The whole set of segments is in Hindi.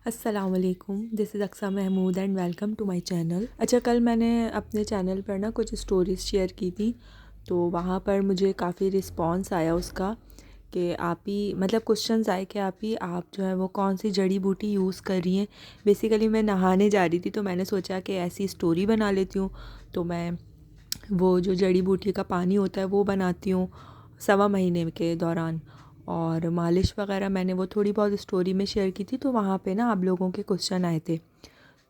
अस्सलामुअलैकुम, this is Aqsa Mahmood and welcome to my channel. अच्छा, कल मैंने अपने चैनल पर ना कुछ स्टोरीज़ शेयर की थी, तो वहाँ पर मुझे काफ़ी रिस्पांस आया उसका कि आप ही मतलब क्वेश्चंस आए कि आप जो है वो कौन सी जड़ी बूटी यूज़ कर रही हैं। बेसिकली मैं नहाने जा रही थी तो मैंने सोचा कि ऐसी स्टोरी बना लेती हूँ। तो मैं वो जो जड़ी बूटी का पानी होता है वो बनाती हूँ सवा महीने के दौरान, और मालिश वगैरह मैंने वो थोड़ी बहुत स्टोरी में शेयर की थी। तो वहाँ पे ना आप लोगों के क्वेश्चन आए थे,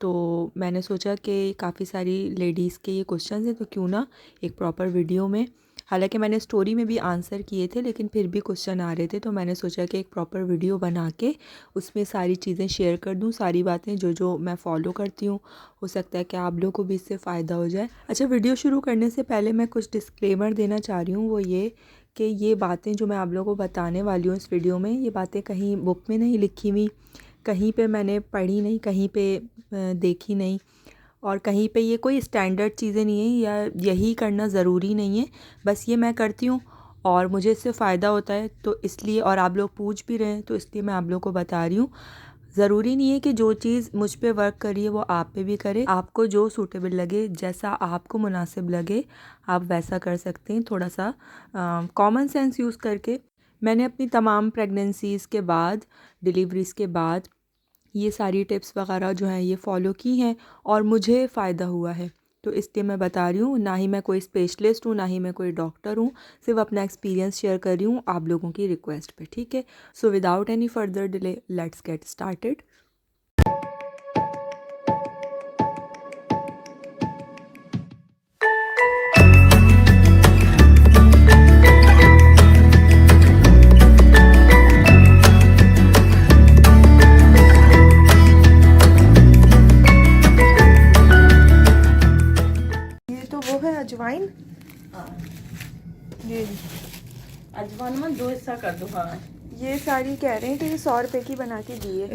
तो मैंने सोचा कि काफ़ी सारी लेडीज़ के ये क्वेश्चन हैं, तो क्यों ना एक प्रॉपर वीडियो में, हालांकि मैंने स्टोरी में भी आंसर किए थे लेकिन फिर भी क्वेश्चन आ रहे थे, तो मैंने सोचा कि एक प्रॉपर वीडियो बना के उसमें सारी चीज़ें शेयर कर दूँ, सारी बातें जो जो मैं फ़ॉलो करती हूँ। हो सकता है कि आप लोगों को भी इससे फ़ायदा हो जाए। अच्छा, वीडियो शुरू करने से पहले मैं कुछ डिस्क्लेमर देना चाह रही हूँ, वो ये कि ये बातें जो मैं आप लोगों को बताने वाली हूँ इस वीडियो में, ये बातें कहीं बुक में नहीं लिखी हुई, कहीं पे मैंने पढ़ी नहीं, कहीं पे देखी नहीं, और कहीं पे ये कोई स्टैंडर्ड चीज़ें नहीं है या यही करना ज़रूरी नहीं है। बस ये मैं करती हूँ और मुझे इससे फ़ायदा होता है, तो इसलिए, और आप लोग पूछ भी रहे हैं तो इसलिए मैं आप लोगों को बता रही हूँ। ज़रूरी नहीं है कि जो चीज़ मुझ पे वर्क करी है वो आप पे भी करे। आपको जो सूटेबल लगे, जैसा आपको मुनासिब लगे, आप वैसा कर सकते हैं, थोड़ा सा कॉमन सेंस यूज़ करके। मैंने अपनी तमाम प्रेगनेंसीज़ के बाद, डिलीवरीज़ के बाद ये सारी टिप्स वगैरह जो हैं ये फ़ॉलो की हैं और मुझे फ़ायदा हुआ है, तो इसलिए मैं बता रही हूँ। ना ही मैं कोई स्पेशलिस्ट हूँ, ना ही मैं कोई डॉक्टर हूँ, सिर्फ अपना एक्सपीरियंस शेयर कर रही हूँ आप लोगों की रिक्वेस्ट पे, ठीक है। So without any further delay let's get started. ये तो वो है अजवाइन। हाँ, ये अजवाइन में 2 हिस्सा कर दो। हाँ, ये सारी कह रहे हैं कि ये 100 रुपए की बना के दी है,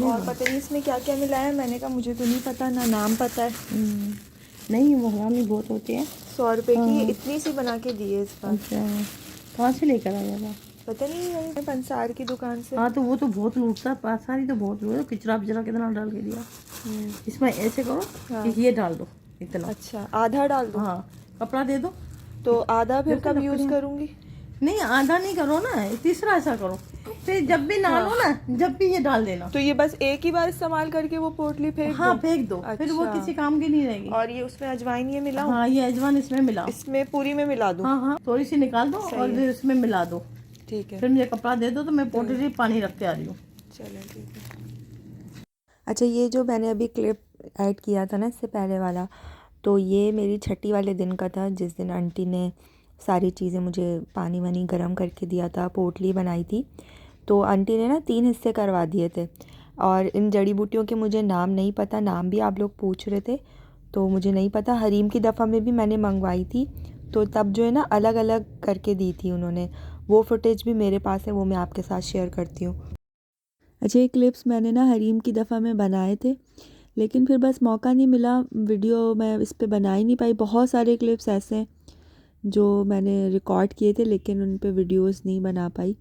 और पता नहीं इसमें क्या क्या मिलाया है। मैंने कहा मुझे तो नहीं पता, ना नाम पता है। नहीं वो हरामी बहुत होते हैं। 100 रुपए की हाँ। इतनी सी बना के दी है इस बार। अच्छा, कहाँ से लेकर आया था? पता नहीं, वही पंसार की दुकान से। हाँ, तो वो तो बहुत लूटता है, पासारी तो बहुत लूटा, किचरा पिचरा कितना डाल के दिया। इसमें ऐसे करो हाँ। कि ये डाल दो इतना। अच्छा, आधा डाल दूँ? हाँ, कपड़ा दे दो। तो आधा फिर देखो कब यूज़ लकड़ियाँ। करूँगी? नहीं, आधा नहीं करो ना, तीसरा ऐसा करो। फिर जब भी डालो ना, जब भी ये डाल देना। तो ये बस एक ही बार इस्तेमाल करके वो पोटली फेंक हाँ, दूँ? फेंक दो। फिर वो अच्छा। किसी काम की नहीं रहेगी। और ये उसमें अजवाइन ये मिलाऊं? हाँ, ये अजवाइन इसमें मिलाओ। इसमें पूरी में मिला दूँ? हाँ हाँ, थोड़ी सी निकाल दो सही और है। फिर इसमें मिला दो। ठीक है, फिर मुझे कपड़ा दे दो तो मैं पोटली पानी रख के आ रही हूँ। चलें ठीक है। अच्छा, ये जो मैंने अभी क्लिप ऐड किया था ना इससे पहले वाला, तो ये मेरी छठी वाले दिन का था, जिस दिन आंटी ने सारी चीज़ें मुझे पानी वानी गर्म करके दिया था, पोटली बनाई थी। तो आंटी ने ना 3 हिस्से करवा दिए थे, और इन जड़ी बूटियों के मुझे नाम नहीं पता, नाम भी आप लोग पूछ रहे थे तो मुझे नहीं पता। हरीम की दफ़ा में भी मैंने मंगवाई थी, तो तब जो है ना अलग अलग करके दी थी उन्होंने, वो फुटेज भी मेरे पास है, वो मैं आपके साथ शेयर करती हूँ। अच्छा, ये क्लिप्स मैंने ना हरीम की दफ़ा में बनाए थे, लेकिन फिर बस मौका नहीं मिला, वीडियो मैं इस पे बना ही नहीं पाई। बहुत सारे क्लिप्स ऐसे हैं जो मैंने रिकॉर्ड किए थे लेकिन उन पे वीडियोस नहीं बना पाई।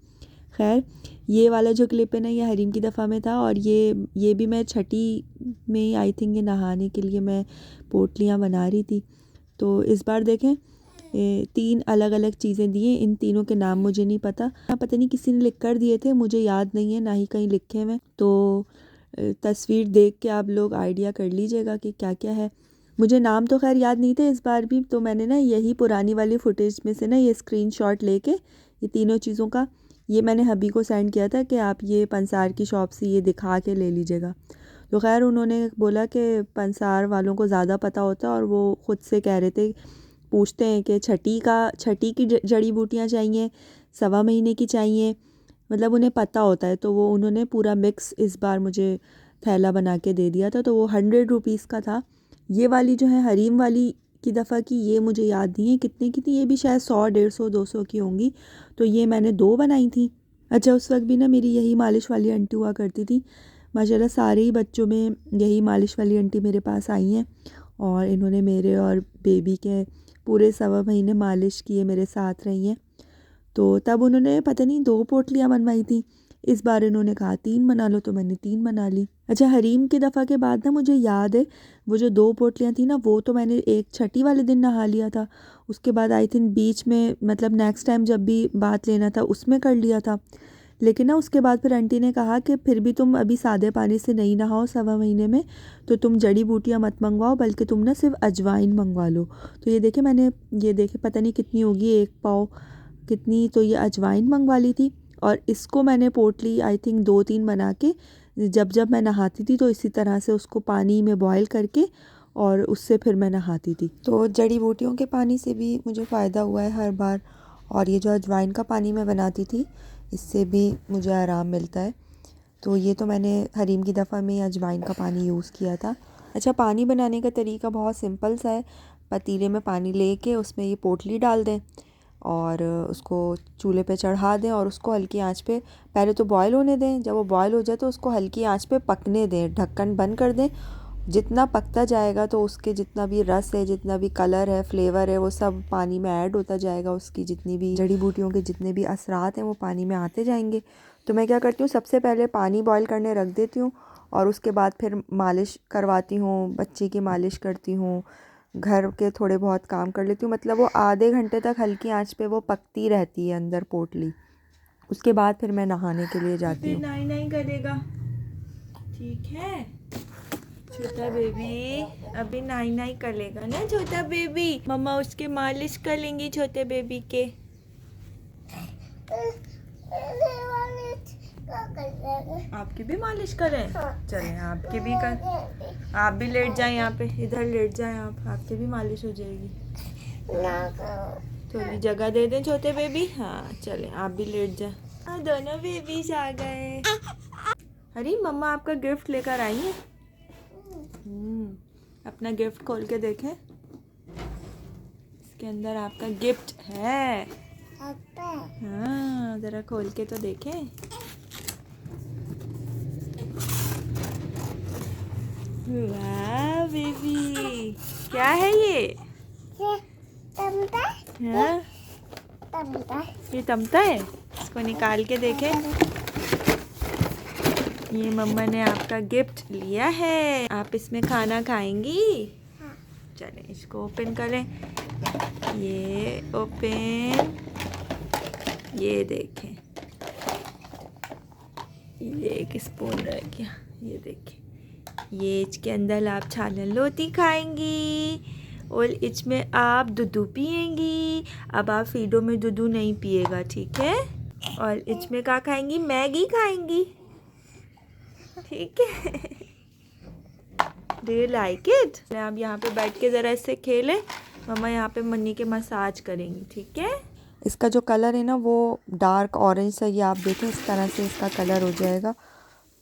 खैर, ये वाला जो क्लिप है ना ये हरीम की दफ़ा में था, और ये भी मैं छठी में ही, आई थिंक, ये नहाने के लिए मैं पोटलियाँ बना रही थी। तो इस बार देखें 3 अलग अलग चीज़ें दी हैं, इन तीनों के नाम मुझे नहीं पता, पता नहीं किसी ने लिख कर दिए थे, मुझे याद नहीं है, ना ही कहीं लिखे हुए। तो तस्वीर देख के आप लोग आइडिया कर लीजिएगा कि क्या क्या है। मुझे नाम तो खैर याद नहीं थे इस बार भी, तो मैंने ना यही पुरानी वाली फुटेज में से ना ये स्क्रीनशॉट लेके ये तीनों चीज़ों का, ये मैंने हबी को सेंड किया था कि आप ये पंसार की शॉप से ये दिखा के ले लीजिएगा। तो खैर उन्होंने बोला कि पंसार वालों को ज़्यादा पता होता है, और वो ख़ुद से कह रहे थे, पूछते हैं कि छठी की जड़ी बूटियाँ चाहिए, सवा महीने की चाहिए, मतलब उन्हें पता होता है। तो वो उन्होंने पूरा मिक्स इस बार मुझे थैला बना के दे दिया था, तो वो 100 रुपीज़ का था। ये वाली जो है हरीम वाली की दफ़ा की, ये मुझे याद नहीं है कितने की थी, ये भी शायद 100, 150, 200 की होंगी। तो ये मैंने 2 बनाई थी। अच्छा, उस वक्त भी ना मेरी यही मालिश वाली आंटी हुआ करती थी। माशाल्लाह सारे ही बच्चों में यही मालिश वाली आंटी मेरे पास आई हैं, और इन्होंने मेरे और बेबी के पूरे सवा महीने मालिश किए, मेरे साथ रही हैं। तो तब उन्होंने पता नहीं 2 पोटलियाँ बनवाई थी, इस बार इन्होंने कहा 3 बना लो, तो मैंने 3 बना ली। अच्छा, हरीम की दफ़ा के बाद ना मुझे याद है वो जो 2 पोटलियाँ थी ना, वो तो मैंने एक छठी वाले दिन नहा लिया था। उसके बाद आई थिंक बीच में मतलब नेक्स्ट टाइम जब भी बात लेना था उसमें कर लिया था। लेकिन ना उसके बाद फिर आंटी ने कहा कि फिर भी तुम अभी सादे पानी से नहीं नहाओ 1.25 महीने में, तो तुम जड़ी बूटियाँ मत मंगवाओ, बल्कि तुम ना सिर्फ अजवाइन मंगवा लो। तो ये देखे मैंने, ये देखे पता नहीं कितनी होगी, 1 पाव कितनी, तो ये अजवाइन मंगवा ली थी। और इसको मैंने पोटली आई थिंक 2-3 बना के जब जब मैं नहाती थी तो इसी तरह से उसको पानी में बॉयल करके और उससे फिर मैं नहाती थी। तो जड़ी बूटियों के पानी से भी मुझे फ़ायदा हुआ है हर बार। और ये जो अजवाइन का पानी मैं बनाती थी, इससे भी मुझे आराम मिलता है। तो ये तो मैंने हरीम की दफ़ा में अजवाइन का पानी यूज़ किया था। अच्छा, पानी बनाने का तरीका बहुत सिंपल सा है। पतीले में पानी लेके उसमें ये पोटली डाल दें और उसको चूल्हे पे चढ़ा दें और उसको हल्की आंच पे पहले तो बॉयल होने दें। जब वो बॉयल हो जाए तो उसको हल्की आंच पे पकने दें, ढक्कन बंद कर दें। जितना पकता जाएगा तो उसके जितना भी रस है, जितना भी कलर है, फ्लेवर है, वो सब पानी में ऐड होता जाएगा। उसकी जितनी भी जड़ी बूटियों के जितने भी असरात हैं वो पानी में आते जाएंगे। तो मैं क्या करती हूँ, सबसे पहले पानी बॉयल करने रख देती हूँ और उसके बाद फिर मालिश करवाती हूँ, बच्ची की मालिश करती हूँ, घर के थोड़े बहुत काम कर लेती हूँ। मतलब वो आधे घंटे तक हल्की आंच पे वो पकती रहती है अंदर पोटली। उसके बाद फिर मैं नहाने के लिए जाती हूँ। नहीं नहीं करेगा, ठीक है छोटा बेबी, अभी नाई नाई कर लेगा ना छोटा बेबी। मम्मा उसके मालिश कर लेंगी छोटे बेबी के। आपकी भी मालिश करें? चलें आपकी भी कर, आप भी लेट जाएं यहाँ पे, इधर लेट जाएं आप, आपकी भी मालिश हो जाएगी। थोड़ी जगह दे दें छोटे बेबी। हाँ चलें आप भी लेट जाएं। हाँ दोनों बेबीज आ गए। अरे मम्मा आपका गिफ्ट लेकर आई है। अपना गिफ्ट खोल के देखें, इसके अंदर आपका गिफ्ट है। हाँ ज़रा खोल के तो देखें। वाह बेबी, क्या है ये? हाँ ये तमता है, इसको निकाल के देखें। ये मम्मा ने आपका गिफ्ट लिया है, आप इसमें खाना खाएंगी? चलें इसको ओपन करें। ये ओपन, ये देखें, ये एक स्पून रह गया, ये देखें। ये इसके अंदर आप छानन रोटी खाएंगी और इसमें आप दूध पिएंगी। अब आप फीडो में दूध नहीं पिएगा, ठीक है? और इसमें क्या खाएंगी? मैगी खाएंगी, ठीक है? Do you like it? आप यहाँ पे बैठ के ज़रा इससे खेलें, मम्मा यहाँ पे मन्नी के मसाज करेंगी, ठीक है? इसका जो कलर है ना वो डार्क ऑरेंज सा, ये आप देखें इस तरह से इसका कलर हो जाएगा।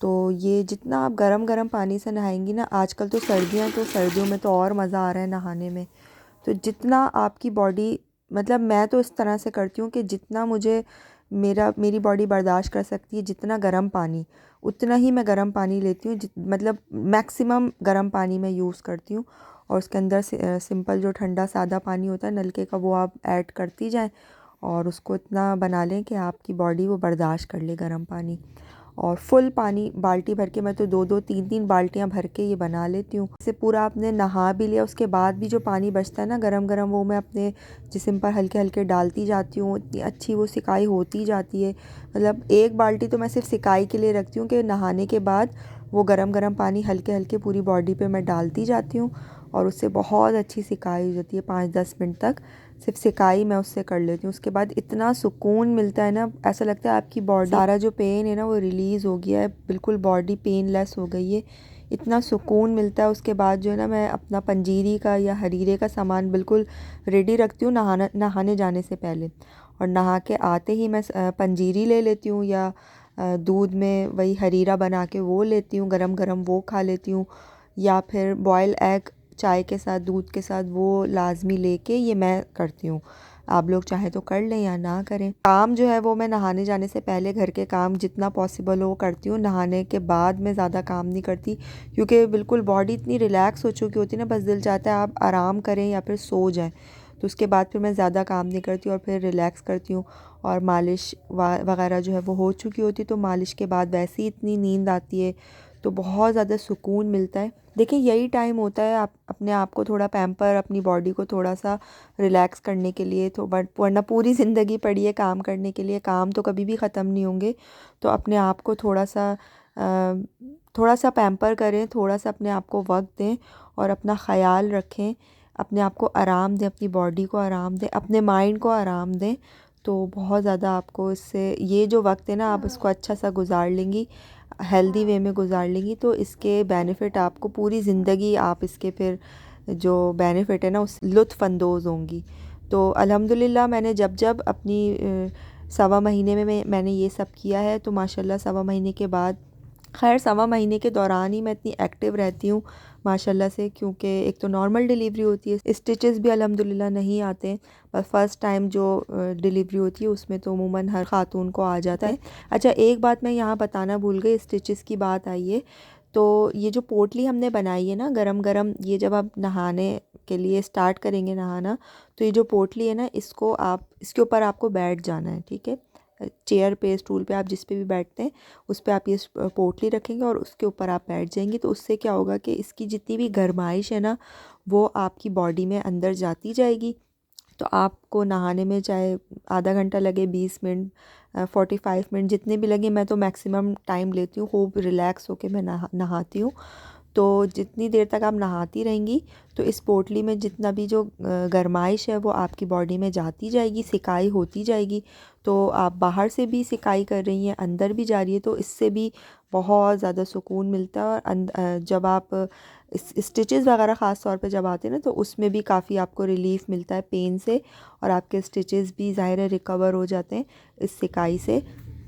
तो ये जितना आप गरम गरम पानी से नहाएंगी ना, आजकल तो सर्दियाँ, तो सर्दियों में तो और मज़ा आ रहा है नहाने में। तो जितना आपकी बॉडी, मतलब मैं तो इस तरह से करती हूँ कि जितना मेरी बॉडी बर्दाश्त कर सकती है, जितना गर्म पानी उतना ही मैं गर्म पानी लेती हूँ। मतलब मैक्सिमम गर्म पानी मैं यूज़ करती हूँ। और उसके अंदर सिंपल जो ठंडा सादा पानी होता है नलके का, वो आप ऐड करती जाएं और उसको इतना बना लें कि आपकी बॉडी वो बर्दाश्त कर ले गर्म पानी। और फुल पानी बाल्टी भर के, मैं तो 2-2 3-3 बाल्टियाँ भर के ये बना लेती हूँ। इससे पूरा आपने नहा भी लिया, उसके बाद भी जो पानी बचता है ना गरम गरम, वो मैं अपने जिस्म पर हल्के हल्के डालती जाती हूँ। इतनी अच्छी वो सिकाई होती जाती है। मतलब 1 बाल्टी तो मैं सिर्फ सिकाई के लिए रखती हूँ कि नहाने के बाद वो गरम गरम पानी हल्के हल्के पूरी बॉडी पे मैं डालती जाती हूँ और उससे बहुत अच्छी सिकाई हो जाती है। 5-10 मिनट तक सिर्फ सिकाई मैं उससे कर लेती हूँ। उसके बाद इतना सुकून मिलता है ना, ऐसा लगता है आपकी बॉडी सारा जो पेन है ना वो रिलीज़ हो गया है, बिल्कुल बॉडी पेनलेस हो गई है। इतना सुकून मिलता है। उसके बाद जो है ना, मैं अपना पंजीरी का या हरीरे का सामान बिल्कुल रेडी रखती हूँ नहाने जाने से पहले। और नहा के आते ही मैं पंजीरी ले लेती हूँ या दूध में वही हरीरा बना के वो लेती हूँ, गरम गरम वो खा लेती हूँ। या फिर बॉयल एग चाय के साथ, दूध के साथ, वो लाजमी लेके ये मैं करती हूँ। आप लोग चाहे तो कर लें या ना करें। काम जो है वो मैं नहाने जाने से पहले घर के काम जितना पॉसिबल हो करती हूँ। नहाने के बाद मैं ज़्यादा काम नहीं करती, क्योंकि बिल्कुल बॉडी इतनी रिलैक्स हो चुकी होती है ना, बस दिल चाहता है आप आराम करें या फिर सो जाएं। तो उसके बाद फिर मैं ज़्यादा काम नहीं करती और फिर रिलैक्स करती हूँ और मालिश वगैरह जो है वो हो चुकी होती, तो मालिश के बाद वैसे ही इतनी नींद आती है, तो बहुत ज़्यादा सुकून मिलता है। देखिए यही टाइम होता है आप अपने आप को थोड़ा पैम्पर, अपनी बॉडी को थोड़ा सा रिलैक्स करने के लिए। तो बट वरना पूरी ज़िंदगी पड़ी है काम करने के लिए, काम तो कभी भी ख़त्म नहीं होंगे। तो अपने आप को थोड़ा सा पैम्पर करें, थोड़ा सा अपने आप को वक्त दें और अपना ख़याल रखें, अपने आप को आराम दें, अपनी बॉडी को आराम दें, अपने माइंड को आराम दें। तो बहुत ज़्यादा आपको इससे ये जो वक्त है ना, आप इसको अच्छा सा गुजार लेंगी, हेल्दी वे में गुजार लेंगी, तो इसके बेनिफिट आपको पूरी ज़िंदगी आप इसके फिर जो बेनिफिट है ना उस लुत्फ़अंदोज़ होंगी। तो अल्हम्दुलिल्लाह मैंने जब जब अपनी 1.25 महीने में मैंने ये सब किया है, तो माशाल्लाह 1.25 महीने के बाद, खैर 1.25 महीने के दौरान ही मैं इतनी एक्टिव रहती हूँ माशाल्लाह से, क्योंकि एक तो नॉर्मल डिलीवरी होती है, स्टिचेस भी अल्हम्दुलिल्लाह नहीं आते। बस फ़र्स्ट टाइम जो डिलीवरी होती है उसमें तो अमूमन हर ख़ातून को आ जाता है। अच्छा, एक बात मैं यहाँ बताना भूल गई, स्टिचेस की बात आई है, तो ये जो पोटली हमने बनाई है ना गरम गरम, ये जब आप नहाने के लिए स्टार्ट करेंगे नहाना, तो ये जो पोटली है ना, इसके ऊपर आपको बैठ जाना है, ठीक है। चेयर पे, स्टूल पे, आप जिस पे भी बैठते हैं उस पे आप ये पोटली रखेंगे और उसके ऊपर आप बैठ जाएंगे। तो उससे क्या होगा कि इसकी जितनी भी गर्माइश है ना, वो आपकी बॉडी में अंदर जाती जाएगी। तो आपको नहाने में चाहे आधा घंटा लगे, 20 मिनट, 45 मिनट, जितने भी लगे, मैं तो मैक्सिमम टाइम लेती हूँ, खूब रिलैक्स होके मैं नहाती हूँ। तो जितनी देर तक आप नहाती रहेंगी, तो इस पोटली में जितना भी जो गर्माइश है वो आपकी बॉडी में जाती जाएगी, सिकाई होती जाएगी। तो आप बाहर से भी सिकाई कर रही हैं, अंदर भी जा रही है, तो इससे भी बहुत ज़्यादा सुकून मिलता है। और जब आप स्टिचेस वगैरह ख़ास तौर पे जब आते हैं ना, तो उसमें भी काफ़ी आपको रिलीफ़ मिलता है पेन से, और आपके स्टिचेस भी ज़ाहिर है रिकवर हो जाते हैं इस सिकाई से।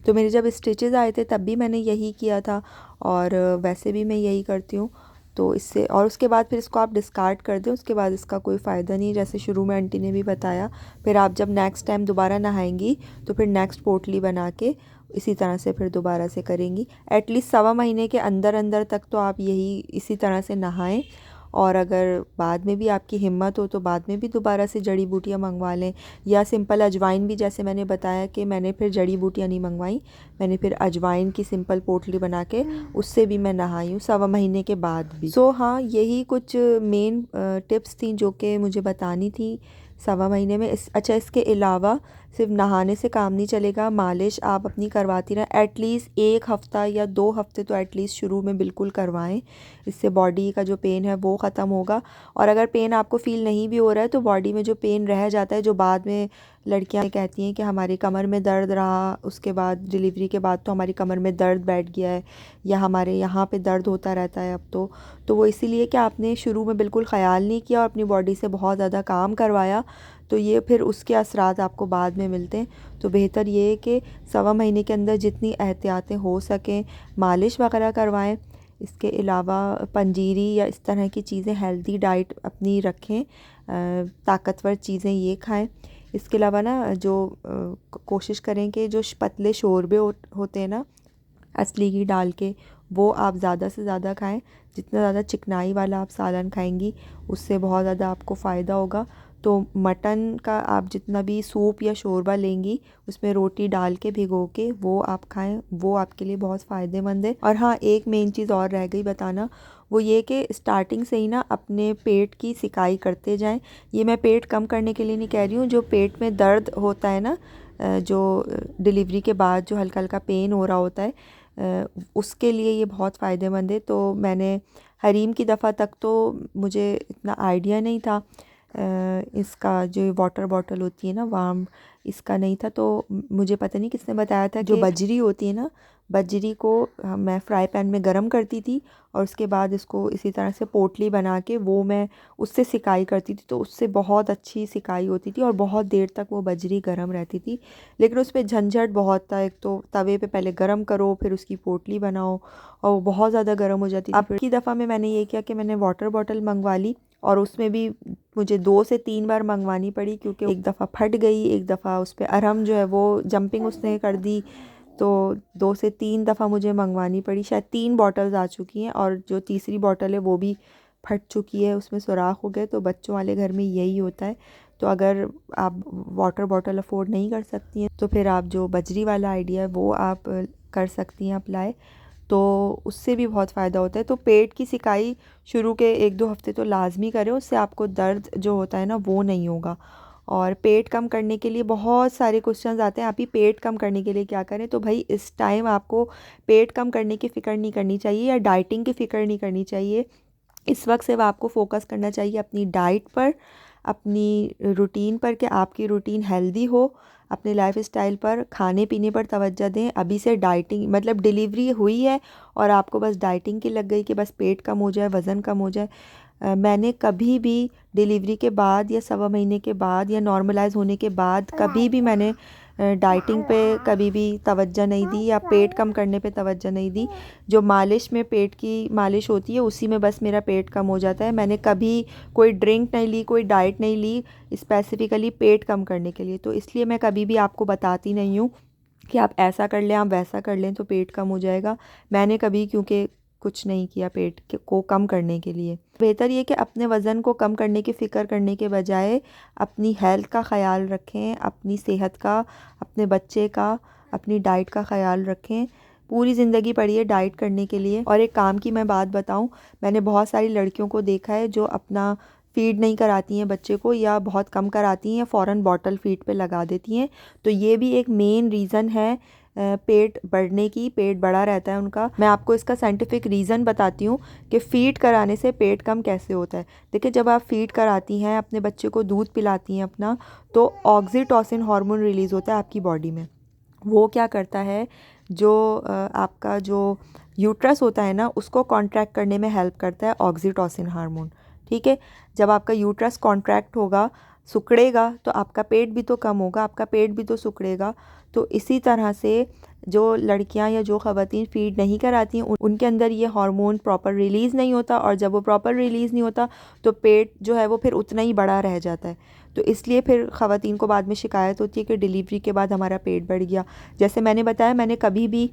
तो मेरे जब स्टिचेस आए थे तब भी मैंने यही किया था, और वैसे भी मैं यही करती हूँ। तो इससे, और उसके बाद फिर इसको आप डिस्कार्ड कर दें, उसके बाद इसका कोई फ़ायदा नहीं है, जैसे शुरू में आंटी ने भी बताया। फिर आप जब नेक्स्ट टाइम दोबारा नहाएंगी तो फिर नेक्स्ट पोटली बना के इसी तरह से फिर दोबारा से करेंगी। एटलीस्ट 1.25 महीने के अंदर अंदर तक तो आप यही इसी तरह से नहाएं, और अगर बाद में भी आपकी हिम्मत हो तो बाद में भी दोबारा से जड़ी बूटियाँ मंगवा लें, या सिंपल अजवाइन भी, जैसे मैंने बताया कि मैंने फिर जड़ी बूटियाँ नहीं मंगवाई, मैंने फिर अजवाइन की सिंपल पोटली बना के उससे भी मैं नहाई हूँ 1.25 महीने के बाद भी। हाँ, यही कुछ मेन टिप्स थी जो कि मुझे बतानी थी 1.25 महीने में। अच्छा, इसके अलावा सिर्फ नहाने से काम नहीं चलेगा, मालिश आप अपनी करवाती रहें, एटलीस्ट 1 हफ़्ता या 2 हफ़्ते तो एटलीस्ट शुरू में बिल्कुल करवाएं। इससे बॉडी का जो पेन है वो ख़त्म होगा। और अगर पेन आपको फ़ील नहीं भी हो रहा है, तो बॉडी में जो पेन रह जाता है, जो बाद में लड़कियां कहती हैं कि हमारी कमर में दर्द रहा, उसके बाद डिलीवरी के बाद तो हमारी कमर में दर्द बैठ गया है, या हमारे यहाँ पे दर्द होता रहता है अब तो वो इसीलिए कि आपने शुरू में बिल्कुल ख़याल नहीं किया और अपनी बॉडी से बहुत ज़्यादा काम करवाया, तो ये फिर उसके असरात आपको बाद में मिलते हैं। तो बेहतर ये है कि 1.25 महीने के अंदर जितनी एहतियातें हो सकें, मालिश वगैरह करवाएं। इसके अलावा पंजीरी या इस तरह की चीज़ें, हेल्दी डाइट अपनी रखें, ताकतवर चीज़ें ये खाएं। इसके अलावा ना जो कोशिश करें कि जो पतले शोरबे होते हैं ना असली घी डाल के, वो आप ज़्यादा से ज़्यादा खाएं। जितना ज़्यादा चिकनाई वाला आप सालन खाएंगी, उससे बहुत ज़्यादा आपको फ़ायदा होगा। तो मटन का आप जितना भी सूप या शोरबा लेंगी, उसमें रोटी डाल के भिगो के वो आप खाएं, वो आपके लिए बहुत फ़ायदेमंद है। और हाँ, एक मेन चीज़ और रह गई बताना, वो ये कि स्टार्टिंग से ही ना अपने पेट की सिकाई करते जाएं। ये मैं पेट कम करने के लिए नहीं कह रही हूँ, जो पेट में दर्द होता है ना, जो डिलीवरी के बाद जो हल्का हल्का पेन हो रहा होता है, उसके लिए ये बहुत फ़ायदेमंद है। तो मैंने हरीम की दफ़ा तक तो मुझे इतना आइडिया नहीं था, इसका जो वाटर बॉटल होती है ना वार्म, इसका नहीं था। तो मुझे पता नहीं किसने बताया था, जो बजरी होती है ना, बजरी को मैं फ्राई पैन में गरम करती थी और उसके बाद इसको इसी तरह से पोटली बना के वो मैं उससे सिकाई करती थी, तो उससे बहुत अच्छी सिकाई होती थी और बहुत देर तक वो बजरी गरम रहती थी। लेकिन उस पर झंझट बहुत था, एक तो तवे पे पहले गरम करो, फिर उसकी पोटली बनाओ, और वो बहुत ज़्यादा गर्म हो जाती थी। अब की दफ़ा में मैंने ये किया कि मैंने वाटर बॉटल मंगवा ली, और उसमें भी मुझे 2 से 3 बार मंगवानी पड़ी, क्योंकि एक दफ़ा फट गई, एक दफ़ा उस पर अरहम जो है वो जंपिंग उसने कर दी, तो 2 से 3 दफ़ा मुझे मंगवानी पड़ी। शायद 3 बॉटल्स आ चुकी हैं, और जो तीसरी बॉटल है वो भी फट चुकी है, उसमें सुराख हो गए। तो बच्चों वाले घर में यही होता है। तो अगर आप वाटर बॉटल अफोर्ड नहीं कर सकती हैं तो फिर आप जो बजरी वाला आइडिया है वो आप कर सकती हैं अप्लाई, तो उससे भी बहुत फ़ायदा होता है। तो पेट की सिकाई शुरू के 1-2 हफ़्ते तो लाजमी करें, उससे आपको दर्द जो होता है ना वो नहीं होगा। और पेट कम करने के लिए बहुत सारे क्वेश्चंस आते हैं, आप ही पेट कम करने के लिए क्या करें, तो भाई इस टाइम आपको पेट कम करने की फ़िक्र नहीं करनी चाहिए या डाइटिंग की फ़िक्र नहीं करनी चाहिए। इस वक्त सिर्फ आपको फोकस करना चाहिए अपनी डाइट पर, अपनी रूटीन पर, कि आपकी रूटीन हेल्दी हो, अपने लाइफस्टाइल पर, खाने पीने पर तवज्जो दें। अभी से डाइटिंग मतलब डिलीवरी हुई है और आपको बस डाइटिंग की लग गई कि बस पेट कम हो जाए, वज़न कम हो जाए। मैंने कभी भी डिलीवरी के बाद या सवा महीने के बाद या नॉर्मलाइज होने के बाद कभी भी मैंने डाइटिंग पे कभी भी तवज्जो नहीं दी या पेट कम करने पे तवज्जो नहीं दी। जो मालिश में पेट की मालिश होती है उसी में बस मेरा पेट कम हो जाता है। मैंने कभी कोई ड्रिंक नहीं ली, कोई डाइट नहीं ली स्पेसिफ़िकली पेट कम करने के लिए। तो इसलिए मैं कभी भी आपको बताती नहीं हूँ कि आप ऐसा कर लें, आप वैसा कर लें तो पेट कम हो जाएगा। मैंने कभी क्योंकि कुछ नहीं किया को कम करने के लिए। बेहतर ये कि अपने वज़न को कम करने की फ़िक्र करने के बजाय अपनी हेल्थ का ख़याल रखें, अपनी सेहत का, अपने बच्चे का, अपनी डाइट का ख़याल रखें। पूरी ज़िंदगी पड़ी है डाइट करने के लिए। और एक काम की मैं बात बताऊं, मैंने बहुत सारी लड़कियों को देखा है जो अपना फ़ीड नहीं कराती हैं बच्चे को या बहुत कम कराती हैं, फ़ौरन बॉटल फ़ीड पे लगा देती हैं। तो ये भी एक मेन रीज़न है पेट बढ़ने की, पेट बड़ा रहता है उनका। मैं आपको इसका साइंटिफिक रीज़न बताती हूँ कि फ़ीड कराने से पेट कम कैसे होता है। देखिए, जब आप फ़ीड कराती हैं, अपने बच्चे को दूध पिलाती हैं अपना, तो ऑक्सीटोसिन हार्मोन रिलीज़ होता है आपकी बॉडी में। वो क्या करता है, जो आपका जो यूट्रस होता है ना उसको कॉन्ट्रैक्ट करने में हेल्प करता है ऑक्सीटोसिन हार्मोन। ठीक है, जब आपका यूट्रस कॉन्ट्रैक्ट होगा, सिकुड़ेगा, तो आपका पेट भी तो कम होगा, आपका पेट भी तो सिकुड़ेगा। तो इसी तरह से जो लड़कियां या जो ख़वातीन फ़ीड नहीं कराती हैं उनके अंदर ये हार्मोन प्रॉपर रिलीज़ नहीं होता, और जब वो प्रॉपर रिलीज़ नहीं होता तो पेट जो है वो फिर उतना ही बड़ा रह जाता है। तो इसलिए फिर ख़वातीन को बाद में शिकायत होती है कि डिलीवरी के बाद हमारा पेट बढ़ गया। जैसे मैंने बताया, मैंने कभी भी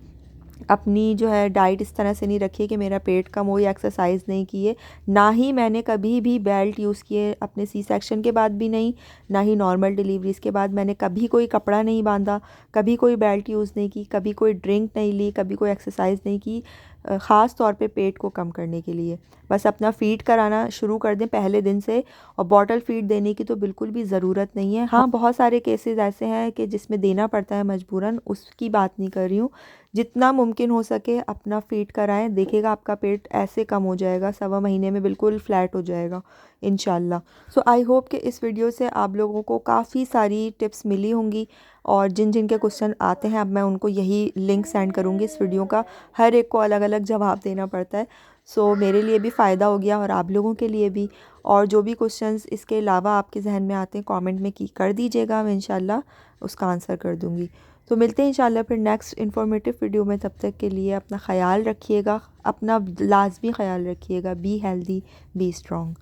अपनी जो है डाइट इस तरह से नहीं रखी है कि मेरा पेट कम हो, या एक्सरसाइज नहीं की है। ना ही मैंने कभी भी बेल्ट यूज़ किए, अपने सी सेक्शन के बाद भी नहीं, ना ही नॉर्मल डिलीवरीज़ के बाद। मैंने कभी कोई कपड़ा नहीं बांधा, कभी कोई बेल्ट यूज़ नहीं की, कभी कोई ड्रिंक नहीं ली, कभी कोई एक्सरसाइज नहीं की, ख़ास तौर पे पेट को कम करने के लिए। बस अपना फ़ीड कराना शुरू कर दें पहले दिन से, और बॉटल फ़ीड देने की तो बिल्कुल भी ज़रूरत नहीं है। हाँ, बहुत सारे केसेस ऐसे हैं कि जिसमें देना पड़ता है मजबूरन, उसकी बात नहीं कर रही हूँ। जितना मुमकिन हो सके अपना फ़ीड कराएं, देखिएगा आपका पेट ऐसे कम हो जाएगा, सवा महीने में बिल्कुल फ्लैट हो जाएगा इंशाल्लाह। सो आई होप कि इस वीडियो से आप लोगों को काफ़ी सारी टिप्स मिली होंगी, और जिन जिन के क्वेश्चन आते हैं अब मैं उनको यही लिंक सेंड करूँगी इस वीडियो का। हर एक को अलग अलग जवाब देना पड़ता है। सो मेरे लिए भी फ़ायदा हो गया और आप लोगों के लिए भी। और जो भी क्वेश्चंस इसके अलावा आपके जहन में आते हैं कमेंट में कर दीजिएगा, मैं इंशाल्लाह उसका आंसर कर दूँगी। तो मिलते हैं इंशाल्लाह फिर नेक्स्ट इन्फॉर्मेटिव वीडियो में। तब तक के लिए अपना ख़याल रखिएगा, अपना लाजमी ख़याल रखिएगा। Be healthy, be strong.